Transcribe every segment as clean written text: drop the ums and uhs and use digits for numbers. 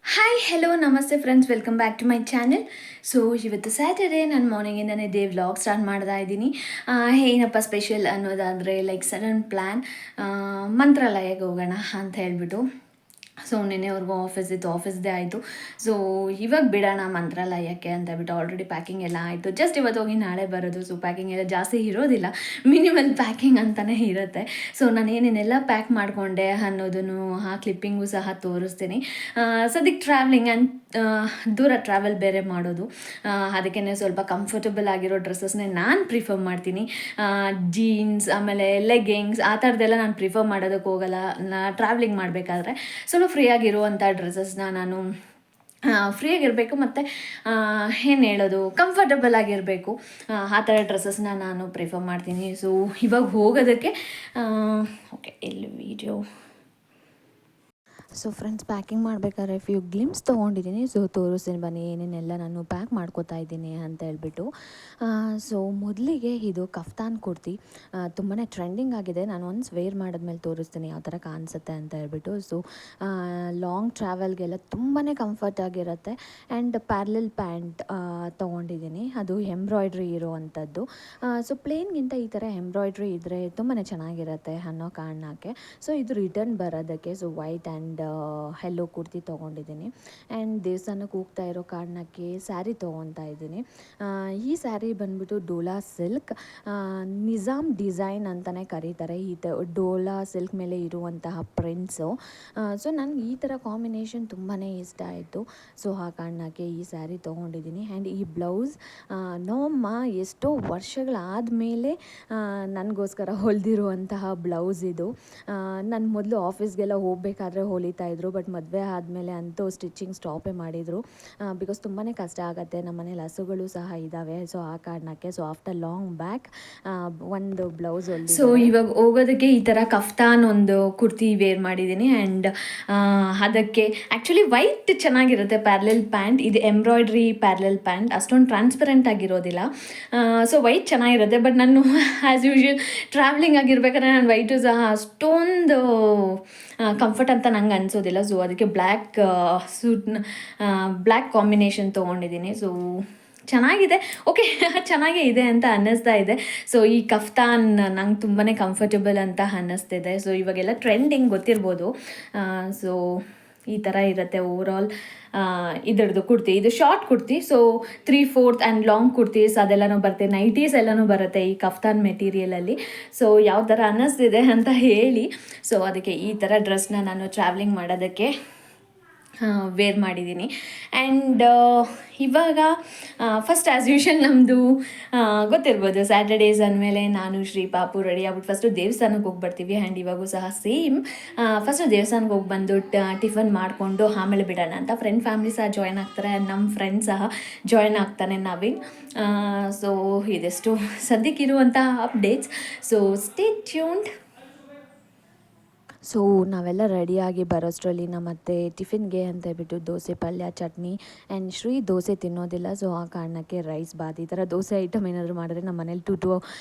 Hi hello ನಮಸ್ತೆ friends, welcome back to my channel. So ಇವತ್ತು Saturday, ನಾನು ಮಾರ್ನಿಂಗಿಂದನೇ ವ್ಲಾಗ್ ಸ್ಟಾರ್ಟ್ ಮಾಡ್ತಾ ಇದ್ದೀನಿ. ಏನಪ್ಪ ಸ್ಪೆಷಲ್ ಅನ್ನೋದಾದರೆ ಲೈಕ್ ಸಡನ್ ಪ್ಲ್ಯಾನ್, ಮಂತ್ರಾಲಯಕ್ಕೆ ಹೋಗೋಣ ಅಂತ ಹೇಳ್ಬಿಟ್ಟು. ಸೊ ನೆನ್ನೆವರೆಗೂ ಆಫೀಸ್ ಇತ್ತು, ಆಫೀಸ್ದೇ ಆಯಿತು. ಸೊ ಇವಾಗ ಬಿಡೋಣ ಮಂತ್ರಾಲಯಕ್ಕೆ ಅಂತ ಹೇಳ್ಬಿಟ್ಟು ಆಲ್ರೆಡಿ ಪ್ಯಾಕಿಂಗ್ ಎಲ್ಲ ಆಯಿತು. ಜಸ್ಟ್ ಇವತ್ತು ಹೋಗಿ ನಾಳೆ ಬರೋದು. ಸೊ ಪ್ಯಾಕಿಂಗ್ ಎಲ್ಲ ಜಾಸ್ತಿ ಇರೋದಿಲ್ಲ, ಮಿನಿಮಲ್ ಪ್ಯಾಕಿಂಗ್ ಅಂತಲೇ ಇರುತ್ತೆ. ಸೊ ನಾನು ಏನೇನೆಲ್ಲ ಪ್ಯಾಕ್ ಮಾಡಿಕೊಂಡೆ ಅನ್ನೋದನ್ನು ಆ ಕ್ಲಿಪ್ಪಿಂಗು ಸಹ ತೋರಿಸ್ತೀನಿ. ಸದ್ಯಕ್ಕೆ ಟ್ರಾವೆಲಿಂಗ್ ಆ್ಯಂಡ್ ದೂರ ಟ್ರಾವೆಲ್ ಬೇರೆ ಮಾಡೋದು, ಅದಕ್ಕೇ ಸ್ವಲ್ಪ ಕಂಫರ್ಟಬಲ್ ಆಗಿರೋ ಡ್ರೆಸ್ಸಸ್ನೇ ನಾನು ಪ್ರಿಫರ್ ಮಾಡ್ತೀನಿ. ಜೀನ್ಸ್ ಆಮೇಲೆ ಲೆಗ್ಗಿಂಗ್ಸ್ ಆ ಥರದ್ದೆಲ್ಲ ನಾನು ಪ್ರಿಫರ್ ಮಾಡೋದಕ್ಕೆ ಹೋಗಲ್ಲ. ಟ್ರಾವೆಲಿಂಗ್ ಮಾಡಬೇಕಾದ್ರೆ ಸ್ವಲ್ಪ ಫ್ರೀಯಾಗಿರುವಂಥ ಡ್ರೆಸ್ಸಸ್ನ ನಾನು ಫ್ರೀಯಾಗಿರಬೇಕು ಮತ್ತು ಏನು ಹೇಳೋದು, ಕಂಫರ್ಟಬಲ್ ಆಗಿರಬೇಕು, ಆ ಥರ ಡ್ರೆಸ್ಸಸ್ನ ನಾನು ಪ್ರಿಫರ್ ಮಾಡ್ತೀನಿ. ಸೊ ಇವಾಗ ಹೋಗೋದಕ್ಕೆ ಓಕೆ, ಎಲ್ಲಿ ವೀಡಿಯೋ. ಸೊ ಫ್ರೆಂಡ್ಸ್, ಪ್ಯಾಕಿಂಗ್ ಮಾಡಬೇಕಾದ್ರೆ ಫ್ಯೂ ಗ್ಲಿಮ್ಸ್ ತೊಗೊಂಡಿದ್ದೀನಿ. ಸೊ ತೋರಿಸ್ತೀನಿ ಬನ್ನಿ ಏನೇನೆಲ್ಲ ನಾನು ಪ್ಯಾಕ್ ಮಾಡ್ಕೋತಾ ಇದ್ದೀನಿ ಅಂತ ಹೇಳ್ಬಿಟ್ಟು. ಸೊ ಮೊದಲಿಗೆ ಇದು ಕಫ್ತಾನ್ ಕುರ್ತಿ ತುಂಬಾ ಟ್ರೆಂಡಿಂಗ್ ಆಗಿದೆ. ನಾನು ಒನ್ಸ್ ವೇರ್ ಮಾಡಿದ್ಮೇಲೆ ತೋರಿಸ್ತೀನಿ ಯಾವ ಥರ ಕಾಣಿಸುತ್ತೆ ಅಂತ ಹೇಳ್ಬಿಟ್ಟು. ಸೊ ಲಾಂಗ್ ಟ್ರಾವೆಲ್ಗೆಲ್ಲ ತುಂಬಾ ಕಂಫರ್ಟ್ ಆಗಿರುತ್ತೆ. ಆ್ಯಂಡ್ ಪ್ಯಾರಲಲ್ ಪ್ಯಾಂಟ್ ತೊಗೊಂಡಿದ್ದೀನಿ, ಅದು ಎಂಬ್ರಾಯ್ಡ್ರಿ ಇರೋವಂಥದ್ದು. ಸೊ ಪ್ಲೇನ್ಗಿಂತ ಈ ಥರ ಎಂಬ್ರಾಯ್ಡ್ರಿ ಇದ್ದರೆ ತುಂಬಾ ಚೆನ್ನಾಗಿರುತ್ತೆ ಅನ್ನೋ ಕಾರಣಕ್ಕೆ. ಸೊ ಇದು ರಿಟರ್ನ್ ಬರೋದಕ್ಕೆ so white and hello kurti ತೊಗೊಂಡಿದ್ದೀನಿ. ಆ್ಯಂಡ್ ದೇವಸ್ಥಾನಕ್ಕೆ ಹೋಗ್ತಾ ಇರೋ ಕಾರಣಕ್ಕೆ ಸ್ಯಾರಿ ತೊಗೊತಾ ಇದ್ದೀನಿ. ಈ ಸ್ಯಾರಿ ಬಂದ್ಬಿಟ್ಟು ಡೋಲಾ ಸಿಲ್ಕ್, ನಿಜಾಮ್ ಡಿಸೈನ್ ಅಂತಲೇ ಕರೀತಾರೆ ಈ ಡೋಲಾ ಸಿಲ್ಕ್ ಮೇಲೆ ಇರುವಂತಹ ಪ್ರಿಂಟ್ಸು. ಸೊ ನನಗೆ ಈ ಥರ ಕಾಂಬಿನೇಷನ್ ತುಂಬಾ ಇಷ್ಟ ಆಯಿತು. ಸೊ ಆ ಕಾರಣಕ್ಕೆ ಈ ಸ್ಯಾರಿ ತೊಗೊಂಡಿದ್ದೀನಿ. ಆ್ಯಂಡ್ ಈ ಬ್ಲೌಸ್ ನಮ್ಮಮ್ಮ ಎಷ್ಟೋ ವರ್ಷಗಳಾದಮೇಲೆ ನನಗೋಸ್ಕರ ಹೊಲಿದಿರುವಂತಹ ಬ್ಲೌಸ್ ಇದು. ನಾನು ಮೊದಲು ಆಫೀಸ್ಗೆಲ್ಲ ಹೋಗಬೇಕಾದ್ರೆ ಹೊಲಿತಾಯಿದ್ರು, ಬಟ್ ಮದುವೆ ಆದಮೇಲೆ ಅಂತೂ ಸ್ಟಿಚಿಂಗ್ ಸ್ಟಾಪೇ ಮಾಡಿದರು. ಬಿಕಾಸ್ ತುಂಬಾ ಕಷ್ಟ ಆಗುತ್ತೆ, ನಮ್ಮ ಮನೇಲಿ ಹಸುಗಳು ಸಹ ಇದ್ದಾವೆ. ಸೊ ಆ ಕಾರಣಕ್ಕೆ ಸೊ ಆಫ್ಟರ್ ಲಾಂಗ್ ಬ್ಯಾಕ್ ಒಂದು ಬ್ಲೌಸ್ ಹೊಲಿದು. ಸೊ ಇವಾಗ ಹೋಗೋದಕ್ಕೆ ಈ ಥರ ಕಫ್ತಾನ್ ಒಂದು ಕುರ್ತಿ ವೇರ್ ಮಾಡಿದ್ದೀನಿ. ಆ್ಯಂಡ್ ಅದಕ್ಕೆ ಆ್ಯಕ್ಚುಲಿ ವೈಟ್ ಚೆನ್ನಾಗಿರುತ್ತೆ ಪ್ಯಾರಲಲ್ ಪ್ಯಾಂಟ್. ಇದು ಎಂಬ್ರಾಯ್ಡ್ರಿ ಪ್ಯಾರಲಲ್ ಪ್ಯಾಂಟ್, ಅಷ್ಟೊಂದು ಟ್ರಾನ್ಸ್ಪರೆಂಟ್ ಆಗಿರೋದಿಲ್ಲ. ಸೊ ವೈಟ್ ಚೆನ್ನಾಗಿರುತ್ತೆ. ಬಟ್ ನಾನು ಆ್ಯಸ್ ಯೂಶ್ವಲ್ ಟ್ರಾವೆಲಿಂಗ್ ಆಗಿರ್ಬೇಕಾದ್ರೆ ನಾನು ವೈಟು ಸಹ ಅಷ್ಟೊಂದು ಕಂಫರ್ಟ್ ಅಂತ ನಂಗೆ ಅನಿಸೋದಿಲ್ಲ. ಸೊ ಅದಕ್ಕೆ ಬ್ಲ್ಯಾಕ್ ಸೂಟ್ನ ಬ್ಲ್ಯಾಕ್ ಕಾಂಬಿನೇಷನ್ ತೊಗೊಂಡಿದ್ದೀನಿ. ಸೊ ಚೆನ್ನಾಗಿದೆ, ಓಕೆ ಚೆನ್ನಾಗೇ ಇದೆ ಅಂತ ಅನ್ನಿಸ್ತಾ ಇದೆ. ಸೊ ಈ ಕಫ್ತಾನ್ ನಂಗೆ ತುಂಬಾ ಕಂಫರ್ಟಬಲ್ ಅಂತ ಅನ್ನಿಸ್ತಿದೆ. ಸೊ ಇವಾಗೆಲ್ಲ ಟ್ರೆಂಡಿಂಗ್ ಗೊತ್ತಿರ್ಬೋದು. ಸೊ ಈ ಥರ ಇರುತ್ತೆ ಓವರಾಲ್ ಇದರದ್ದು ಕುರ್ತಿ. ಇದು short kurti, so 3/4 and long kurtis ಅದೆಲ್ಲನೂ ಬರುತ್ತೆ, ನೈಟೀಸ್ ಎಲ್ಲನೂ ಬರುತ್ತೆ ಈ ಕಫ್ತಾನ್ ಮೆಟೀರಿಯಲಲ್ಲಿ. ಸೊ ಯಾವ ಥರ ಅನ್ನಿಸ್ತಿದೆ ಅಂತ ಹೇಳಿ. ಸೊ ಅದಕ್ಕೆ ಈ ಥರ ಡ್ರೆಸ್ನ ನಾನು ಟ್ರಾವೆಲಿಂಗ್ ಮಾಡೋದಕ್ಕೆ ವೇರ್ ಮಾಡಿದ್ದೀನಿ. ಆ್ಯಂಡ್ ಇವಾಗ ಫಸ್ಟ್ ಆ್ಯಸ್ ಯೂಶಲ್ ನಮ್ಮದು ಗೊತ್ತಿರ್ಬೋದು, ಸ್ಯಾಟರ್ಡೇಸ್ ಅಂದಮೇಲೆ ನಾನು ಶ್ರೀ ಪಾಪು ರೆಡಿ ಆಗ್ಬಿಟ್ಟು ಫಸ್ಟು ದೇವಸ್ಥಾನಕ್ಕೆ ಹೋಗಿ ಬರ್ತೀವಿ. ಆ್ಯಂಡ್ ಇವಾಗೂ ಸಹ ಸೇಮ್, ಫಸ್ಟು ದೇವಸ್ಥಾನಕ್ಕೆ ಹೋಗಿ ಬಂದು ಟಿಫನ್ ಮಾಡಿಕೊಂಡು ಆಮೇಲೆ ಬಿಡೋಣ ಅಂತ ಫ್ರೆಂಡ್ ಫ್ಯಾಮಿಲಿ ಸಹ ಜಾಯ್ನ್ ಆಗ್ತಾರೆ. ನಮ್ಮ ಫ್ರೆಂಡ್ ಸಹ ಜಾಯ್ನ್ ಆಗ್ತಾನೆ ನವೀನ್. ಸೊ ಇದೆಷ್ಟು ಸದ್ಯಕ್ಕಿರುವಂಥ updates. So stay tuned. So ನಾವೆಲ್ಲ ರೆಡಿಯಾಗಿ ಬರೋಷ್ಟರಲ್ಲಿ ಮತ್ತು ಟಿಫಿನ್ಗೆ ಅಂತ ಹೇಳ್ಬಿಟ್ಟು ದೋಸೆ, ಪಲ್ಯ, ಚಟ್ನಿ. ಆ್ಯಂಡ್ ಶ್ರೀ ದೋಸೆ ತಿನ್ನೋದಿಲ್ಲ. ಸೊ ಆ ಕಾರಣಕ್ಕೆ ರೈಸ್ ಬಾತ್ ಈ ಥರ ದೋಸೆ ಐಟಮ್ ಏನಾದರೂ ಮಾಡಿದ್ರೆ ನಮ್ಮ ಮನೇಲಿ ಟು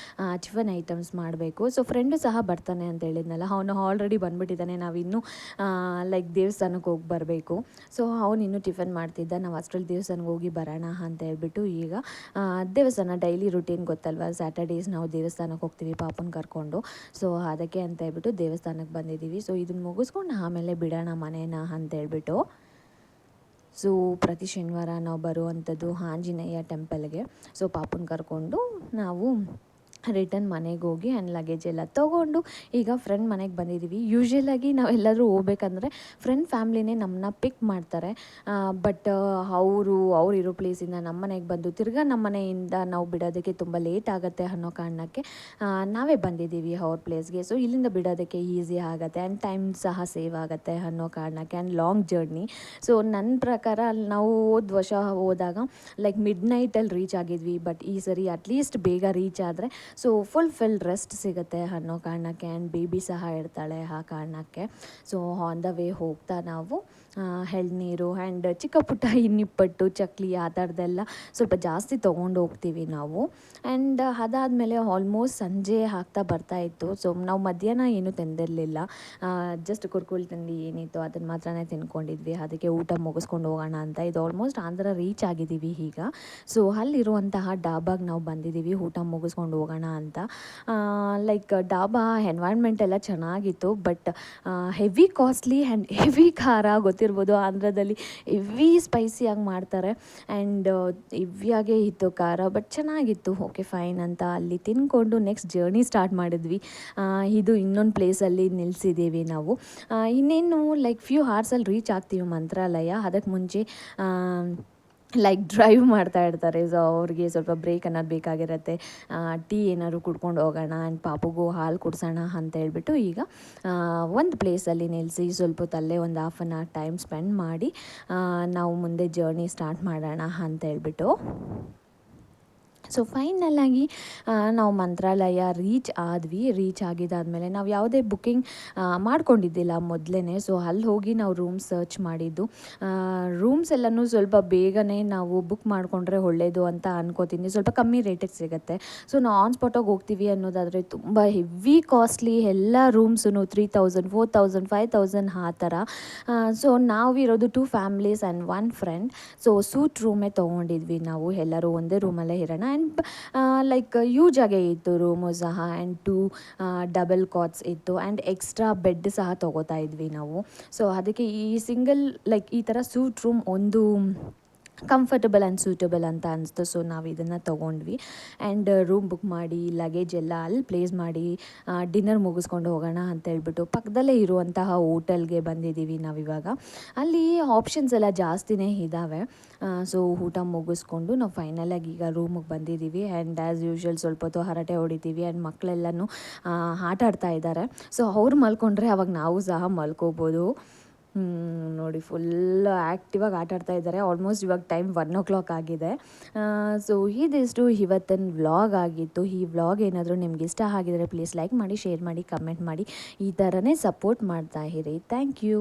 ಟಿಫನ್ ಐಟಮ್ಸ್ ಮಾಡಬೇಕು. ಸೊ ಫ್ರೆಂಡು ಸಹ ಬರ್ತಾನೆ ಅಂತ ಹೇಳಿದ್ನಲ್ಲ, ಅವನು ಆಲ್ರೆಡಿ ಬಂದುಬಿಟ್ಟಿದ್ದಾನೆ. ನಾವಿನ್ನೂ ಲೈಕ್ ದೇವಸ್ಥಾನಕ್ಕೆ ಹೋಗಿ ಬರಬೇಕು. ಸೊ ಅವನು ಇನ್ನೂ ಟಿಫನ್ ಮಾಡ್ತಿದ್ದ. ನಾವು ಅಷ್ಟರಲ್ಲಿ ದೇವಸ್ಥಾನಕ್ಕೆ ಹೋಗಿ ಬರೋಣ ಅಂತ ಹೇಳ್ಬಿಟ್ಟು ಈಗ ದೇವಸ್ಥಾನ ಡೈಲಿ ರುಟೀನ್ ಗೊತ್ತಲ್ವ, ಸ್ಯಾಟರ್ಡೇಸ್ ನಾವು ದೇವಸ್ಥಾನಕ್ಕೆ ಹೋಗ್ತೀವಿ ಪಾಪನ ಕರ್ಕೊಂಡು. ಸೊ ಅದಕ್ಕೆ ಅಂತ ಹೇಳ್ಬಿಟ್ಟು ದೇವಸ್ಥಾನಕ್ಕೆ ಬಂದಿದ್ದೀವಿ. ಸೊ ಇದನ್ನು ಮುಗಿಸ್ಕೊಂಡು ಆಮೇಲೆ ಬಿಡೋಣ ಮನೇನ ಅಂತ ಹೇಳ್ಬಿಟ್ಟು. ಸೊ ಪ್ರತಿ ಶನಿವಾರ ನಾವು ಬರುವಂಥದ್ದು ಆಂಜನೇಯ ಟೆಂಪಲ್ಗೆ. ಸೊ ಪಾಪನ ಕರ್ಕೊಂಡು ನಾವು ರಿಟರ್ನ್ ಮನೆಗೆ ಹೋಗಿ ಆ್ಯಂಡ್ ಲಗೇಜ್ ಎಲ್ಲ ತೊಗೊಂಡು ಈಗ ಫ್ರೆಂಡ್ ಮನೆಗೆ ಬಂದಿದ್ದೀವಿ. ಯೂಶ್ವಲಾಗಿ ನಾವು ಎಲ್ಲರೂ ಹೋಗ್ಬೇಕಂದ್ರೆ ಫ್ರೆಂಡ್ ಫ್ಯಾಮ್ಲಿನೇ ನಮ್ಮನ್ನ ಪಿಕ್ ಮಾಡ್ತಾರೆ. ಬಟ್ ಅವರು ಇರೋ ಪ್ಲೇಸಿಂದ ನಮ್ಮ ಮನೆಗೆ ಬಂದು ತಿರ್ಗಾ ನಮ್ಮ ಮನೆಯಿಂದ ನಾವು ಬಿಡೋದಕ್ಕೆ ತುಂಬ ಲೇಟ್ ಆಗುತ್ತೆ ಅನ್ನೋ ಕಾರಣಕ್ಕೆ ನಾವೇ ಬಂದಿದ್ದೀವಿ ಅವ್ರ ಪ್ಲೇಸ್ಗೆ. ಸೊ ಇಲ್ಲಿಂದ ಬಿಡೋದಕ್ಕೆ ಈಸಿ ಆಗುತ್ತೆ ಆ್ಯಂಡ್ ಟೈಮ್ ಸಹ ಸೇವ್ ಆಗುತ್ತೆ ಅನ್ನೋ ಕಾರಣಕ್ಕೆ. And long journey. ಸೊ ನನ್ನ ಪ್ರಕಾರ ಅಲ್ಲಿ ನಾವು ಹೋದ ವರ್ಷ ಹೋದಾಗ ಲೈಕ್ ಮಿಡ್ ನೈಟಲ್ಲಿ ರೀಚ್ ಆಗಿದ್ವಿ. ಬಟ್ ಈ ಸರಿ ಅಟ್ಲೀಸ್ಟ್ ಬೇಗ ರೀಚ್ ಆದರೆ ಸೊ ಫುಲ್ ರೆಸ್ಟ್ ಸಿಗುತ್ತೆ ಅನ್ನೋ ಕಾರಣಕ್ಕೆ. ಆ್ಯಂಡ್ ಬೇಬಿ ಸಹ ಇರ್ತಾಳೆ ಆ ಕಾರಣಕ್ಕೆ. ಸೊ ಆನ್ ದ ವೇ ಹೋಗ್ತಾ ನಾವು ಎಳ್ನೀರು ಆ್ಯಂಡ್ ಚಿಕ್ಕ ಪುಟ್ಟ ಇನ್ನಿಪ್ಪಟ್ಟು ಚಕ್ಲಿ ಆ ಥರದ್ದೆಲ್ಲ ಸ್ವಲ್ಪ ಜಾಸ್ತಿ ತೊಗೊಂಡು ಹೋಗ್ತೀವಿ ನಾವು. ಆ್ಯಂಡ್ ಅದಾದಮೇಲೆ ಆಲ್ಮೋಸ್ಟ್ ಸಂಜೆ ಆಗ್ತಾ ಬರ್ತಾಯಿತ್ತು. ಸೊ ನಾವು ಮಧ್ಯಾಹ್ನ ಏನೂ ತಿಂದಿರಲಿಲ್ಲ, ಜಸ್ಟ್ ಕುರ್ಕುಲ್ ತಿಂಡಿ ಏನಿತ್ತು ಅದನ್ನು ಮಾತ್ರನೇ ತಿನ್ಕೊಂಡಿದ್ವಿ. ಅದಕ್ಕೆ ಊಟ ಮುಗಿಸ್ಕೊಂಡು ಹೋಗೋಣ ಅಂತ. ಇದು ಆಲ್ಮೋಸ್ಟ್ ಆಂಧ್ರ ರೀಚ್ ಆಗಿದ್ದೀವಿ ಈಗ. ಸೊ ಅಲ್ಲಿರುವಂತಹ ಡಾಬಾಗೆ ನಾವು ಬಂದಿದ್ದೀವಿ ಊಟ ಮುಗಿಸ್ಕೊಂಡು ಹೋಗೋಣ ಅಂತ. ಲೈಕ್ ಡಾಬಾ ಎನ್ವೈರ್ನ್ಮೆಂಟ್ ಎಲ್ಲ ಚೆನ್ನಾಗಿತ್ತು, but heavy costly and heavy ಖಾರ. ಗೊತ್ತಿರ್ಬೋದು ಆಂಧ್ರದಲ್ಲಿ ಹೆವಿ ಸ್ಪೈಸಿಯಾಗಿ ಮಾಡ್ತಾರೆ ಆ್ಯಂಡ್ ಹೆವಿಯಾಗೇ ಇತ್ತು ಖಾರ, ಬಟ್ ಚೆನ್ನಾಗಿತ್ತು. ಓಕೆ ಫೈನ್ ಅಂತ ಅಲ್ಲಿ ತಿನ್ಕೊಂಡು ನೆಕ್ಸ್ಟ್ ಜರ್ನಿ ಸ್ಟಾರ್ಟ್ ಮಾಡಿದ್ವಿ. ಇದು ಇನ್ನೊಂದು ಪ್ಲೇಸಲ್ಲಿ ನಿಲ್ಲಿಸಿದ್ದೀವಿ ನಾವು. ಇನ್ನೇನು ಲೈಕ್ ಫ್ಯೂ ಹಾರ್ಸಲ್ಲಿ ರೀಚ್ ಆಗ್ತೀವಿ ಮಂತ್ರಾಲಯ. ಅದಕ್ಕೆ ಮುಂಚೆ ಲೈಕ್ ಡ್ರೈವ್ ಮಾಡ್ತಾ ಇರ್ತಾರೆ. ಸೊ ಅವ್ರಿಗೆ ಸ್ವಲ್ಪ ಬ್ರೇಕ್ ಅನ್ನೋದು ಬೇಕಾಗಿರುತ್ತೆ. ಟೀ ಏನಾದ್ರು ಕುಡ್ಕೊಂಡು ಹೋಗೋಣ ಆ್ಯಂಡ್ ಪಾಪುಗೂ ಹಾಲು ಕುಡಿಸೋಣ ಅಂತ ಹೇಳ್ಬಿಟ್ಟು ಈಗ ಒಂದು ಪ್ಲೇಸಲ್ಲಿ ನಿಲ್ಲಿಸಿ ಸ್ವಲ್ಪ ಹೊತ್ತಲ್ಲೇ ಒಂದು half an hour time spend ಮಾಡಿ ನಾವು ಮುಂದೆ ಜರ್ನಿ ಸ್ಟಾರ್ಟ್ ಮಾಡೋಣ ಅಂತ ಹೇಳ್ಬಿಟ್ಟು. ಸೊ ಫೈನಲಾಗಿ ನಾವು ಮಂತ್ರಾಲಯ ರೀಚ್ ಆದ್ವಿ. ರೀಚ್ ಆಗಿದ್ದಾದಮೇಲೆ ನಾವು ಯಾವುದೇ ಬುಕ್ಕಿಂಗ್ ಮಾಡ್ಕೊಂಡಿದ್ದಿಲ್ಲ ಮೊದಲೇ. ಸೊ ಅಲ್ಲಿ ಹೋಗಿ ನಾವು ರೂಮ್ ಸರ್ಚ್ ಮಾಡಿದ್ದು. ರೂಮ್ಸ್ ಎಲ್ಲನೂ ಸ್ವಲ್ಪ ಬೇಗನೆ ನಾವು ಬುಕ್ ಮಾಡಿಕೊಂಡ್ರೆ ಒಳ್ಳೆಯದು ಅಂತ ಅನ್ಕೋತೀನಿ. ಸ್ವಲ್ಪ ಕಮ್ಮಿ ರೇಟಿಗೆ ಸಿಗುತ್ತೆ. ಸೊ ನಾವು ಆನ್ ಸ್ಪಾಟಾಗಿ ಹೋಗ್ತೀವಿ ಅನ್ನೋದಾದರೆ ತುಂಬ ಹೆವಿ ಕಾಸ್ಟ್ಲಿ ಎಲ್ಲ ರೂಮ್ಸೂ 3000, 4000, 5000 ಆ ಥರ. ಸೊ ನಾವಿರೋದು 2 families and 1 friend. So suite ರೂಮೇ ತೊಗೊಂಡಿದ್ವಿ ನಾವು. ಎಲ್ಲರೂ ಒಂದೇ ರೂಮಲ್ಲೇ ಇರೋಣ. ಆ್ಯಂಡ್ ಲೈಕ್ ಯೂಜ್ ಆಗೇ ಇತ್ತು ರೂಮು ಸಹ. ಆ್ಯಂಡ್ 2 ಡಬಲ್ ಕಾಟ್ಸ್ ಇತ್ತು ಆ್ಯಂಡ್ ಎಕ್ಸ್ಟ್ರಾ ಬೆಡ್ ಸಹ ತೊಗೋತಾ ಇದ್ವಿ ನಾವು. ಸೊ ಅದಕ್ಕೆ ಈ ಸಿಂಗಲ್ ಲೈಕ್ ಈ ಥರ ಸೂಟ್ ರೂಮ್ ಒಂದು ಕಂಫರ್ಟಬಲ್ ಆ್ಯಂಡ್ ಸೂಟಬಲ್ ಅಂತ ಅನಿಸ್ತು. ಸೊ ನಾವು ಇದನ್ನು ತೊಗೊಂಡ್ವಿ ಆ್ಯಂಡ್ ರೂಮ್ ಬುಕ್ ಮಾಡಿ ಲಗೇಜ್ ಎಲ್ಲ ಅಲ್ಲಿ ಪ್ಲೇಸ್ ಮಾಡಿ ಡಿನ್ನರ್ ಮುಗಿಸ್ಕೊಂಡು ಹೋಗೋಣ ಅಂತ ಹೇಳ್ಬಿಟ್ಟು ಪಕ್ಕದಲ್ಲೇ ಇರುವಂತಹ ಹೋಟೆಲ್ಗೆ ಬಂದಿದ್ದೀವಿ ನಾವಿವಾಗ. ಅಲ್ಲಿ ಆಪ್ಷನ್ಸ್ ಎಲ್ಲ ಜಾಸ್ತಿನೇ ಇದ್ದಾವೆ. ಸೊ ಊಟ ಮುಗಿಸ್ಕೊಂಡು ನಾವು ಫೈನಲಾಗಿ ಈಗ ರೂಮಿಗೆ ಬಂದಿದ್ದೀವಿ ಆ್ಯಂಡ್ ಆ್ಯಸ್ ಯೂಶ್ವಲ್ ಸ್ವಲ್ಪ ಹೊತ್ತು ಹರಟೆ ಹೊಡಿತೀವಿ ಆ್ಯಂಡ್ ಮಕ್ಕಳೆಲ್ಲನೂ ಆಟ ಆಡ್ತಾ ಇದ್ದಾರೆ. ಸೊ ಅವ್ರು ಮಲ್ಕೊಂಡ್ರೆ ಅವಾಗ ನಾವು ಸಹ ಮಲ್ಕೋಬೋದು. ನೋಡಿ ಫುಲ್ ಆ್ಯಕ್ಟಿವಾಗಿ ಆಟಾಡ್ತಾ ಇದ್ದಾರೆ. ಆಲ್ಮೋಸ್ಟ್ ಇವಾಗ ಟೈಮ್ 1 o'clock ಆಗಿದೆ. ಸೊ ಇದಿಷ್ಟು ಇವತ್ತಿನ ವ್ಲಾಗ್ ಆಗಿತ್ತು. ಈ ವ್ಲಾಗ್ ಏನಾದರೂ ನಿಮ್ಗೆ ಇಷ್ಟ ಆಗಿದರೆ ಪ್ಲೀಸ್ ಲೈಕ್ ಮಾಡಿ, ಶೇರ್ ಮಾಡಿ, ಕಮೆಂಟ್ ಮಾಡಿ. ಈ ಥರನೇ ಸಪೋರ್ಟ್ ಮಾಡ್ತಾ ಇರಿ. Thank you.